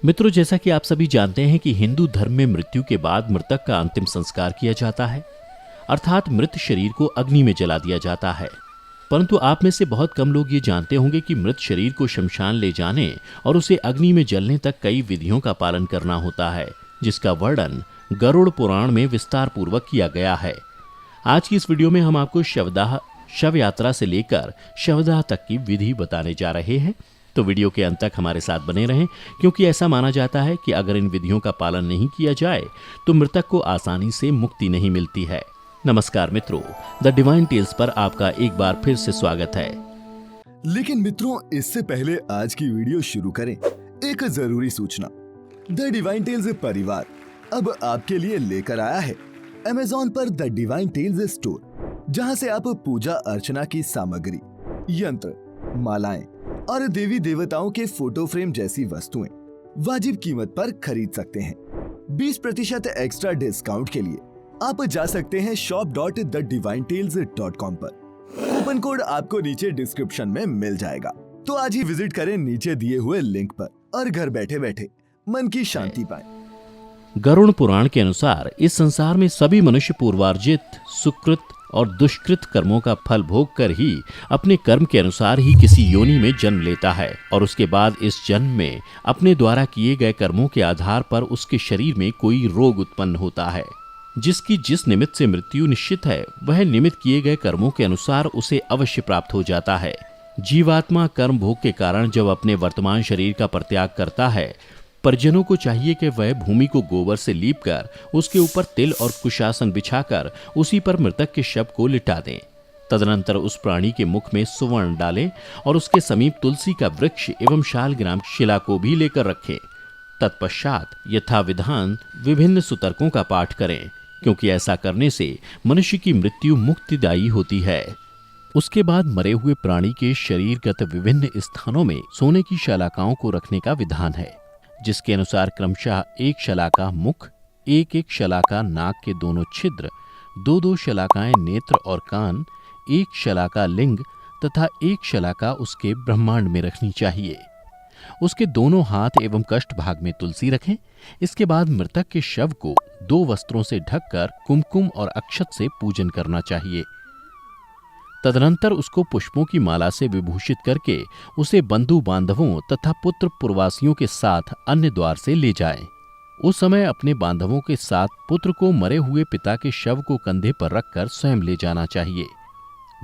मित्रों, जैसा कि आप सभी जानते हैं कि हिंदू धर्म में मृत्यु के बाद मृतक का अंतिम संस्कार किया जाता है, अर्थात मृत शरीर को अग्नि में जला दिया जाता है। परंतु आप में से बहुत कम लोग ये जानते होंगे कि मृत शरीर को शमशान ले जाने और उसे अग्नि में जलने तक कई विधियों का पालन करना होता है, जिसका वर्णन गरुड़ पुराण में विस्तार पूर्वक किया गया है। आज की इस वीडियो में हम आपको शवदाह, शव यात्रा से लेकर शवदाह तक की विधि बताने जा रहे हैं। तो वीडियो के अंत तक हमारे साथ बने रहें, क्योंकि ऐसा माना जाता है कि अगर इन विधियों का पालन नहीं किया जाए तो मृतक को आसानी से मुक्ति नहीं मिलती है। नमस्कार मित्रों, द डिवाइन टेल्स पर आपका एक बार फिर से स्वागत है। लेकिन मित्रों, इससे पहले आज की वीडियो शुरू करें, एक जरूरी सूचना। द डिवाइन टेल्स परिवार अब आपके लिए लेकर आया है Amazon पर द डिवाइन टेल्स स्टोर, जहां से आप पूजा अर्चना की सामग्री, यंत्र, मालाएं और देवी देवताओं के फोटो फ्रेम जैसी वस्तुएं वाजिब कीमत पर खरीद सकते हैं। 20% एक्स्ट्रा डिस्काउंट के लिए आप जा सकते हैं shop.thedivinetales.com पर। कूपन कोड आपको नीचे डिस्क्रिप्शन में मिल जाएगा, तो आज ही विजिट करें नीचे दिए हुए लिंक पर और घर बैठे बैठे मन की शांति पाएं। गरुड़ पुराण के अनुसार इस संसार में सभी मनुष्य पूर्वार्जित सुकृत और दुष्कृत कर्मों का फल भोग कर ही अपने कर्म के अनुसार ही किसी योनि में जन्म लेता है, और उसके बाद इस जन्म में अपने द्वारा किए गए कर्मों के आधार पर उसके शरीर में कोई रोग उत्पन्न होता है। जिसकी जिस निमित्त से मृत्यु निश्चित है, वह निमित्त किए गए कर्मों के अनुसार उसे अवश्य प्राप्त हो जाता है। जीवात्मा कर्म भोग के कारण जब अपने वर्तमान शरीर का परित्याग करता है, परिजनों को चाहिए कि वह भूमि को गोबर से लीपकर उसके ऊपर तिल और कुशासन बिछाकर उसी पर मृतक के शव को लिटा दें। तदनंतर उस प्राणी के मुख में सुवर्ण डालें और उसके समीप तुलसी का वृक्ष एवं शालग्राम शिला को भी लेकर रखें। तत्पश्चात यथाविधान विभिन्न सुतर्कों का पाठ करें, क्योंकि ऐसा करने से मनुष्य की मृत्यु मुक्तिदायी होती है। उसके बाद मरे हुए प्राणी के शरीरगत विभिन्न स्थानों में सोने की शलाकाओं को रखने का विधान है, जिसके अनुसार क्रमशः एक शलाका मुख, एक एक शलाका नाक के दोनों छिद्र, दो दो शलाकाएं नेत्र और कान, एक शलाका लिंग तथा एक शलाका उसके ब्रह्मांड में रखनी चाहिए। उसके दोनों हाथ एवं कष्ट भाग में तुलसी रखें। इसके बाद मृतक के शव को 2 वस्त्रों से ढककर कुमकुम और अक्षत से पूजन करना चाहिए। तदनंतर उसको पुष्पों की माला से विभूषित करके उसे बंधु बांधवों तथा पुत्र पुरवासियों के साथ अन्य द्वार से ले जाएं। उस समय अपने बांधवों के साथ पुत्र को मरे हुए पिता के शव को कंधे पर रखकर स्वयं ले जाना चाहिए।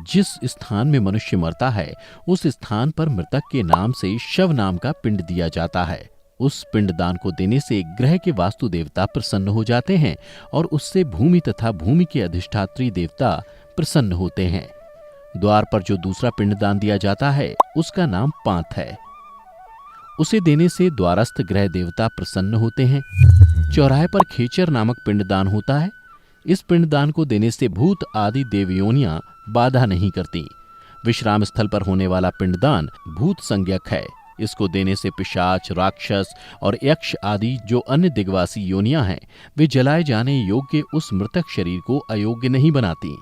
जिस स्थान में मनुष्य मरता है, उस स्थान पर मृतक के नाम से शव नाम का पिंड दिया जाता है। उस पिंडदान को देने से ग्रह के वास्तु देवता प्रसन्न हो जाते हैं और उससे भूमि तथा भूमि के अधिष्ठात्री देवता प्रसन्न होते हैं। द्वार पर जो दूसरा पिंडदान दिया जाता है, उसका नाम पांत है। उसे देने से द्वारस्थ ग्रह देवता प्रसन्न होते हैं। चौराहे पर खेचर नामक पिंडदान होता है। इस पिंडदान को देने से भूत आदि देवयोनियां बाधा नहीं करती। विश्राम स्थल पर होने वाला पिंडदान भूत संज्ञक है। इसको देने से पिशाच, राक्षस और यक्ष आदि जो अन्य दिग्वासी योनियां हैं, वे जलाए जाने योग्य उस मृतक शरीर को अयोग्य नहीं बनाती।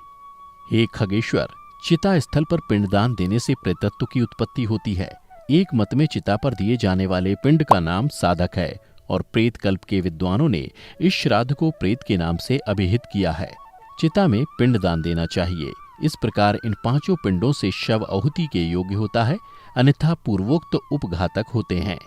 हे खगेश्वर, चिता स्थल पर पिंडदान देने से प्रेतत्व की उत्पत्ति होती है। एक मत में चिता पर दिए जाने वाले पिंड का नाम साधक है, और प्रेत कल्प के विद्वानों ने इस श्राद्ध को प्रेत के नाम से अभिहित किया है। चिता में पिंडदान देना चाहिए। इस प्रकार इन 5 पिंडों से शव आहुति के योग्य होता है, अन्यथा पूर्वोक्त उपघातक होते हैं।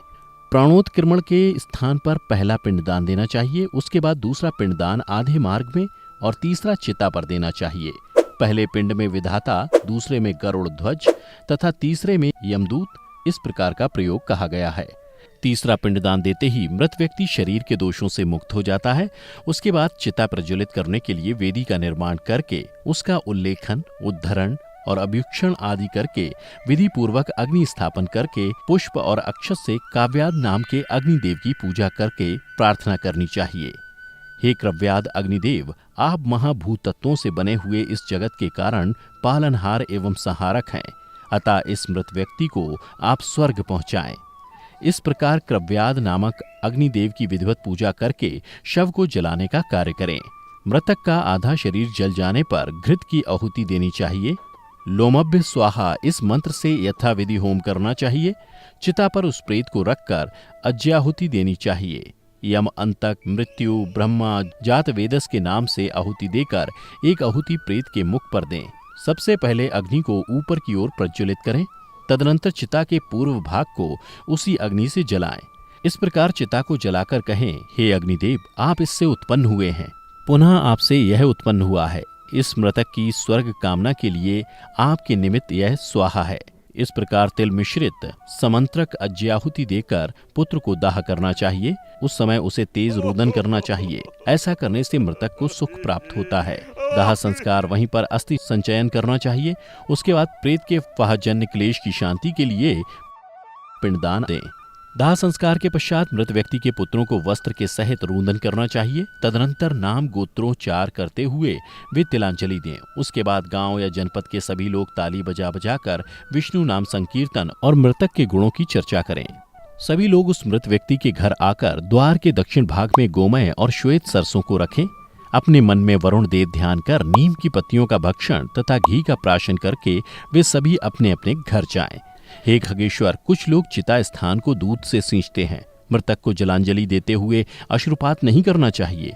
प्राणोत्क्रमण के स्थान पर पहला पिंडदान देना चाहिए, उसके बाद दूसरा पिंडदान आधे मार्ग में और तीसरा चिता पर देना चाहिए। पहले पिंड में विधाता, दूसरे में गरुड़ ध्वज तथा तीसरे में यमदूत, इस प्रकार का प्रयोग कहा गया है। तीसरा पिंडदान देते ही मृत व्यक्ति शरीर के दोषों से मुक्त हो जाता है। उसके बाद चिता प्रज्वलित करने के लिए वेदी का निर्माण करके उसका उल्लेखन, उद्धरण और अभ्युक्षण आदि करके विधि पूर्वक अग्नि स्थापन करके पुष्प और अक्षत से काव्याद नाम के अग्निदेव की पूजा करके प्रार्थना करनी चाहिए। हे क्रव्याद अग्निदेव, आप महाभूत तत्वों से बने हुए इस जगत के कारण पालनहार एवं संहारक हैं, अतः इस मृत व्यक्ति को आप स्वर्ग पहुंचाएं। इस प्रकार क्रव्याद नामक अग्निदेव की विधिवत पूजा करके शव को जलाने का कार्य करें। मृतक का आधा शरीर जल जाने पर घृत की आहुति देनी चाहिए। लोमभ्य स्वाहा इस मंत्र से यथाविधि होम करना चाहिए। चिता पर उस प्रेत को रखकर अज्ञाहुति देनी चाहिए। यम, अंतक, मृत्यु, ब्रह्मा, जात वेदस के नाम से आहुति देकर एक आहुति प्रेत के मुख पर दें। सबसे पहले अग्नि को ऊपर की ओर प्रज्वलित करें, तदनंतर चिता के पूर्व भाग को उसी अग्नि से जलाएं। इस प्रकार चिता को जलाकर कहें, हे अग्निदेव, आप इससे उत्पन्न हुए हैं, पुनः आपसे यह उत्पन्न हुआ है। इस मृतक की स्वर्ग कामना के लिए आपके निमित्त यह स्वाहा है। इस प्रकार तिल मिश्रित समंत्रक अज्ञाहुति देकर पुत्र को दाह करना चाहिए। उस समय उसे तेज रोदन करना चाहिए। ऐसा करने से मृतक को सुख प्राप्त होता है। दाह संस्कार वहीं पर अस्थि संचयन करना चाहिए। उसके बाद प्रेत के फाहजन्य क्लेश की शांति के लिए पिंडदान दें। दाह संस्कार के पश्चात मृत व्यक्ति के पुत्रों को वस्त्र के सहित रूंदन करना चाहिए। तदनंतर नाम गोत्रोच्चार करते हुए वे तिलांजलि दें। उसके बाद गांव या जनपद के सभी लोग ताली बजा बजाकर विष्णु नाम संकीर्तन और मृतक के गुणों की चर्चा करें। सभी लोग उस मृत व्यक्ति के घर आकर द्वार के दक्षिण भाग में गोमय और श्वेत सरसों को रखें। अपने मन में वरुण देव ध्यान कर नीम की पत्तियों का भक्षण तथा घी का प्राशन करके वे सभी अपने अपने घर जाएं। हे खगेश्वर, कुछ लोग चिता स्थान को दूध से सींचते हैं। मृतक को जलांजलि देते हुए अश्रुपात नहीं करना चाहिए।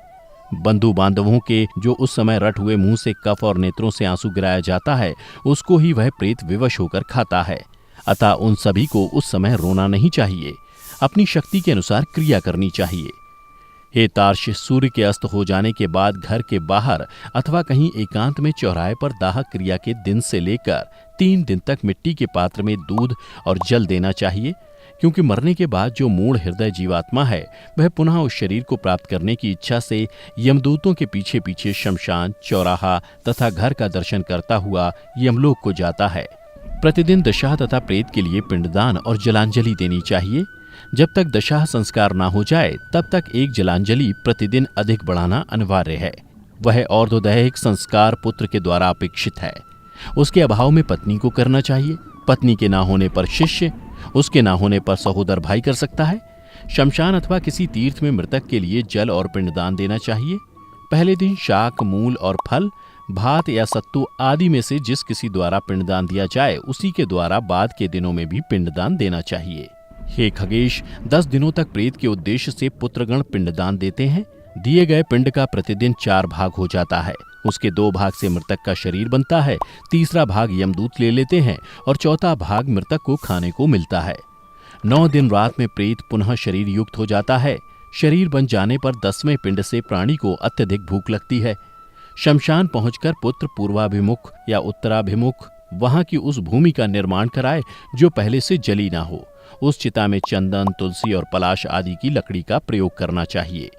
बंधु बांधवों के जो उस समय रट हुए मुंह से कफ और नेत्रों से आंसू गिराया जाता है, उसको ही वह प्रेत विवश होकर खाता है। अतः उन सभी को उस समय रोना नहीं चाहिए। अपनी शक्ति के अनुसार क्रिया करनी चाहिए। हे तार्श, सूर्य के अस्त हो जाने के बाद घर के बाहर अथवा कहीं एकांत में चौराहे पर दाह क्रिया के दिन से लेकर 3 दिन तक मिट्टी के पात्र में दूध और जल देना चाहिए, क्योंकि मरने के बाद जो मूढ़ हृदय जीवात्मा है वह पुनः उस शरीर को प्राप्त करने की इच्छा से यमदूतों के पीछे पीछे शमशान, चौराहा तथा घर का दर्शन करता हुआ यमलोक को जाता है। प्रतिदिन दशा तथा प्रेत के लिए पिंडदान और जलांजलि देनी चाहिए। जब तक दशा संस्कार ना हो जाए तब तक एक जलांजलि प्रतिदिन अधिक बढ़ाना अनिवार्य है। वह और्ध्वदैहिक संस्कार पुत्र के द्वारा अपेक्षित है। उसके अभाव में पत्नी को करना चाहिए। पत्नी के ना होने पर शिष्य, उसके ना होने पर सहोदर भाई कर सकता है। शमशान अथवा किसी तीर्थ में मृतक के लिए जल और पिंडदान देना चाहिए। पहले दिन शाक, मूल और फल, भात या सत्तू आदि में से जिस किसी द्वारा पिंडदान दिया जाए उसी के द्वारा बाद के दिनों में भी पिंडदान देना चाहिए। हे खगेश, 10 दिनों तक प्रेत के उद्देश्य से पुत्रगण पिंडदान देते हैं। दिए गए पिंड का प्रतिदिन 4 भाग हो जाता है। उसके 2 भाग से मृतक का शरीर बनता है, तीसरा भाग यमदूत ले लेते हैं और चौथा भाग मृतक को खाने को मिलता है। 9 दिन रात में प्रेत पुनः शरीर युक्त हो जाता है। शरीर बन जाने पर 10वें पिंड से प्राणी को अत्यधिक भूख लगती है। शमशान पहुंचकर पुत्र पूर्वाभिमुख या उत्तराभिमुख वहां की उस भूमि का निर्माण कराए जो पहले से जली ना हो। उस चिता में चंदन, तुलसी और पलाश आदि की लकड़ी का प्रयोग करना चाहिए।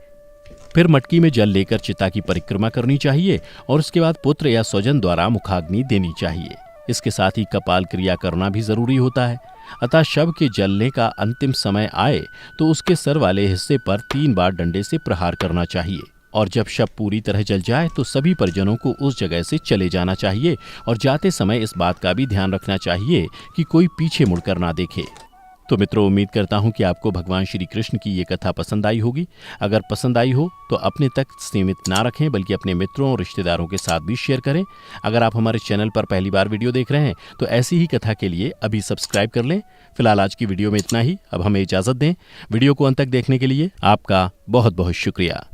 फिर मटकी में जल लेकर चिता की परिक्रमा करनी चाहिए और उसके बाद पुत्र या स्वजन द्वारा मुखाग्नि देनी चाहिए। इसके साथ ही कपाल क्रिया करना भी जरूरी होता है। अतः शव के जलने का अंतिम समय आए तो उसके सर वाले हिस्से पर 3 बार डंडे से प्रहार करना चाहिए। और जब शव पूरी तरह जल जाए तो सभी परिजनों को उस जगह से चले जाना चाहिए और जाते समय इस बात का भी ध्यान रखना चाहिए कि कोई पीछे मुड़कर ना देखे। तो मित्रों, उम्मीद करता हूं कि आपको भगवान श्री कृष्ण की ये कथा पसंद आई होगी। अगर पसंद आई हो तो अपने तक सीमित ना रखें, बल्कि अपने मित्रों और रिश्तेदारों के साथ भी शेयर करें। अगर आप हमारे चैनल पर पहली बार वीडियो देख रहे हैं तो ऐसी ही कथा के लिए अभी सब्सक्राइब कर लें। फिलहाल आज की वीडियो में इतना ही। अब हमें इजाजत दें। वीडियो को अंत तक देखने के लिए आपका बहुत बहुत शुक्रिया।